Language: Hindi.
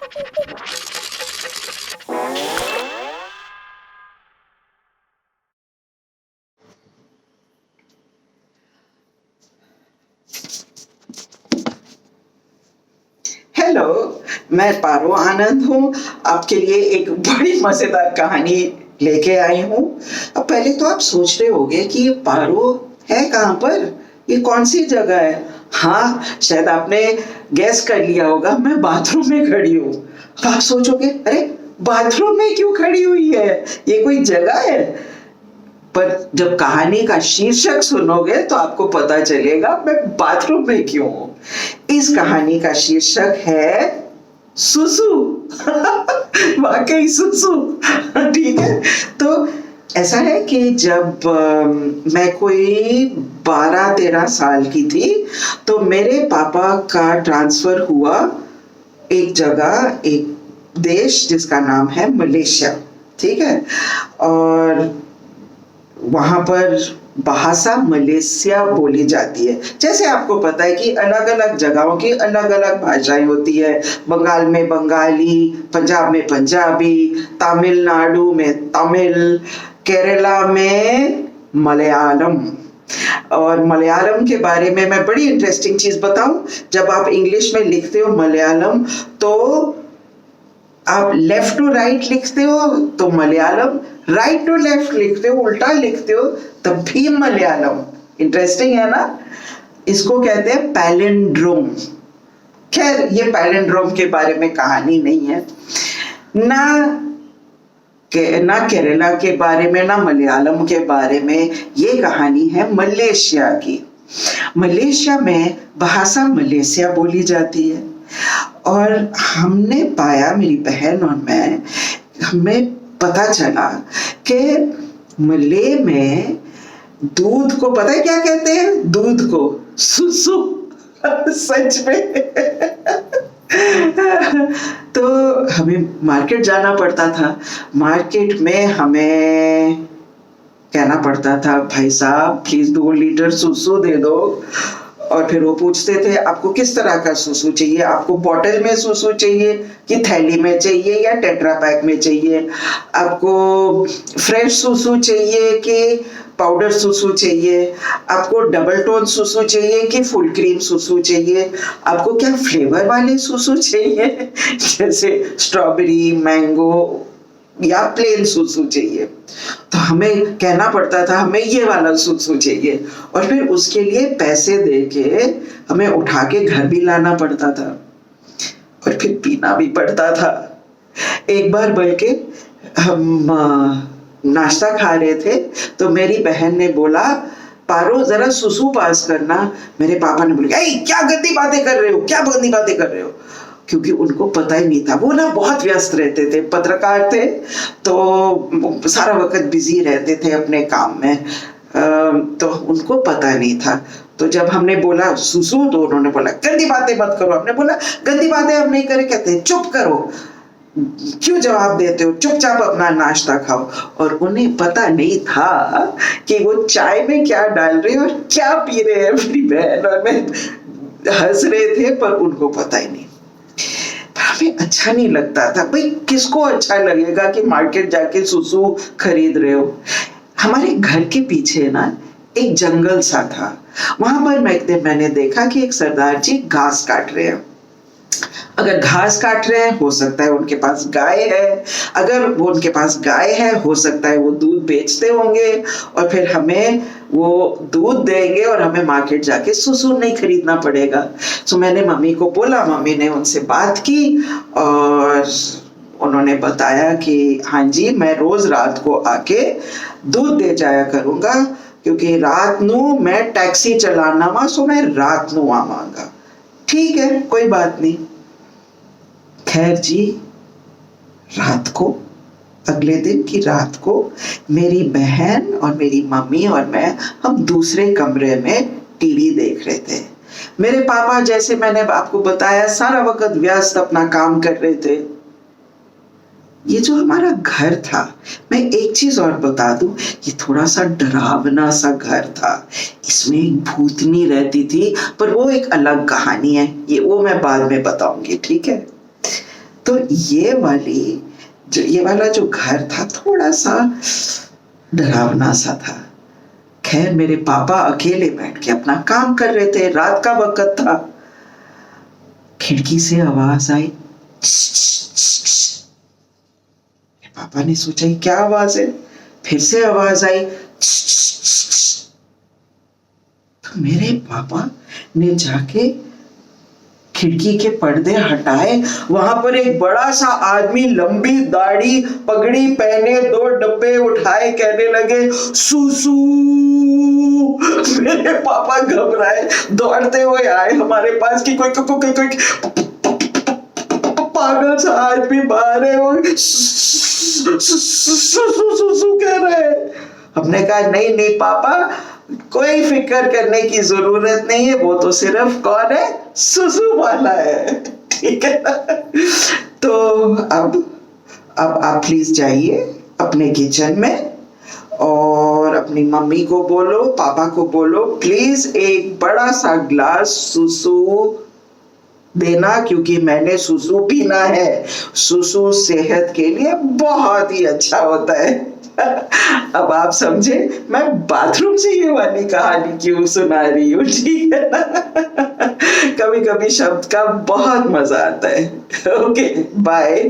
हेलो, मैं पारो आनंद हूँ। आपके लिए एक बड़ी मजेदार कहानी लेके आई हूँ। अब पहले तो आप सोच रहे होंगे कि ये पारो है कहाँ पर, ये कौन सी जगह है। हाँ, शायद आपने गैस कर लिया होगा, मैं बाथरूम में खड़ी हूँ। अब आप सोचोगे, अरे बाथरूम में क्यों खड़ी हुई है, ये कोई जगह है। पर जब कहानी का शीर्षक सुनोगे तो आपको पता चलेगा मैं बाथरूम में क्यों हूं। इस कहानी का शीर्षक है सुसु। वाकई सुसु। ठीक है, तो ऐसा है कि जब मैं कोई 12-13 साल की थी तो मेरे पापा का ट्रांसफर हुआ एक जगह, एक देश जिसका नाम है मलेशिया। ठीक है, और वहां पर भाषा मलेशिया बोली जाती है। जैसे आपको पता है कि अलग अलग जगहों की अलग अलग भाषाएं होती है। बंगाल में बंगाली, पंजाब में पंजाबी, तमिलनाडु में तमिल, केरला में मलयालम। और मलयालम के बारे में मैं बड़ी इंटरेस्टिंग चीज बताऊं, जब आप इंग्लिश में लिखते हो मलयालम तो आप लेफ्ट टू राइट लिखते हो तो मलयालम, राइट टू लेफ्ट लिखते हो, उल्टा लिखते हो तब भी मलयालम। इंटरेस्टिंग है ना। इसको कहते हैं पैलिंड्रोम। खैर, ये पैलिंड्रोम के बारे में कहानी नहीं है, ना केरला के बारे में ना मलयालम के बारे में। ये कहानी है मलेशिया की। मलेशिया में भाषा मलेशिया बोली जाती है। और हमने पाया, मेरी बहन और मैं, हमें पता चला कि मले में दूध को पता है क्या कहते हैं, दूध को सुसु। सच में। तो हमें मार्केट जाना पड़ता था। मार्केट में हमें कहना पड़ता था, भाई साहब प्लीज 2 लीटर सुसु दे दो। और फिर वो पूछते थे आपको किस तरह का सुसु चाहिए, आपको बॉटल में सुसु चाहिए कि थैली में चाहिए या टेट्रा पैक में चाहिए, आपको फ्रेश सुसु चाहिए कि पाउडर सुसु चाहिए, आपको डबल टोन सुसु चाहिए कि फुल क्रीम सुसु चाहिए, आपको क्या फ्लेवर वाले सुसु चाहिए जैसे स्ट्रॉबेरी, मैंगो या प्लेन सुसु चाहिए। तो हमें कहना पड़ता था हमें ये वाला सुसु चाहिए, और फिर उसके लिए पैसे देके हमें उठा के घर भी लाना पड़ता था और फिर पीना भी पड़ता था। एक बार बल्कि हम नाश्ता खा रहे थे तो मेरी बहन ने बोला, पारो जरा सुसु पास करना। मेरे पापा ने बोला, क्या गंदी बातें कर रहे हो, क्या गंदी बातें कर रहे हो। क्योंकि उनको पता ही नहीं था, वो ना बहुत व्यस्त रहते थे, पत्रकार थे तो सारा वक्त बिजी रहते थे अपने काम में। तो उनको पता नहीं था। तो जब हमने बोला सुसु तो उन्होंने बोला गंदी बातें मत करो। हमने बोला गंदी बातें हम नहीं करे, कहते हैं चुप करो, क्यों जवाब देते हो, चुपचाप अपना नाश्ता खाओ। और उन्हें पता नहीं था कि वो चाय में क्या डाल रहे और क्या पी रहे हैं। मेरी बहन और मैं हंस रहे थे पर उनको पता ही नहीं। हमें अच्छा नहीं लगता था। भाई किसको अच्छा लगेगा कि मार्केट जाके सुसु खरीद रहे हो। हमारे घर के पीछे ना एक जंगल सा था। वहां पर मैंने देखा कि एक सरदार जी घास काट रहे हैं। अगर घास काट रहे हैं हो सकता है उनके पास गाय है। अगर वो उनके पास गाय है हो सकता है वो दूध बेचते होंगे और फिर हमें वो दूध देंगे और हमें मार्केट जाके सुसु नहीं खरीदना पड़ेगा। तो मैंने मम्मी को बोला, मम्मी ने उनसे बात की और उन्होंने बताया कि हाँ जी, मैं रोज रात को आके दूध दे जाया करूंगा क्योंकि रात नू मैं टैक्सी चलाना वा, सो मैं रात नू आवांगा। ठीक है, कोई बात नहीं। खैर जी, रात को, अगले दिन की रात को मेरी बहन और मेरी मम्मी और मैं, हम दूसरे कमरे में टीवी देख रहे थे। मेरे पापा, जैसे मैंने आपको बताया, सारा वक्त व्यस्त अपना काम कर रहे थे। ये जो हमारा घर था, मैं एक चीज और बता दूं, ये थोड़ा सा डरावना सा घर था। इसमें एक भूतनी रहती थी, पर वो एक अलग कहानी है, ये वो मैं बाद में बताऊंगी। ठीक है, तो ये वाला जो घर था थोड़ा सा डरावना सा था। खैर मेरे पापा अकेले बैठ के अपना काम कर रहे थे, रात का वक्त था। खिड़की से आवाज आई। पापा ने सोचा ये क्या आवाज है। फिर से आवाज आई। तो मेरे पापा ने जाके खिड़की के पर्दे हटाए। वहां पर एक बड़ा सा आदमी, लंबी दाढ़ी, पगड़ी पहने, 2 डब्बे उठाए, कहने लगे सुसु। मेरे पापा घबराए, दौड़ते हुए आए हमारे पास कि कोई पागल सा आदमी बाहर है और सुसु कह रहे हैं। हमने कहा नहीं नहीं पापा, कोई फिक्र करने की जरूरत नहीं है, वो तो सिर्फ कौन है, सुसु वाला है, ठीक है ना। तो अब आप प्लीज जाइए अपने किचन में और अपनी मम्मी को बोलो, पापा को बोलो प्लीज एक बड़ा सा ग्लास सुसु देना, क्योंकि मैंने सुसु पीना है। सुसु सेहत के लिए बहुत ही अच्छा होता है। अब आप समझे मैं बाथरूम से ये वाली कहानी क्यों सुना रही हूँ, ठीक है ना। कभी कभी शब्द का बहुत मजा आता है। Okay bye.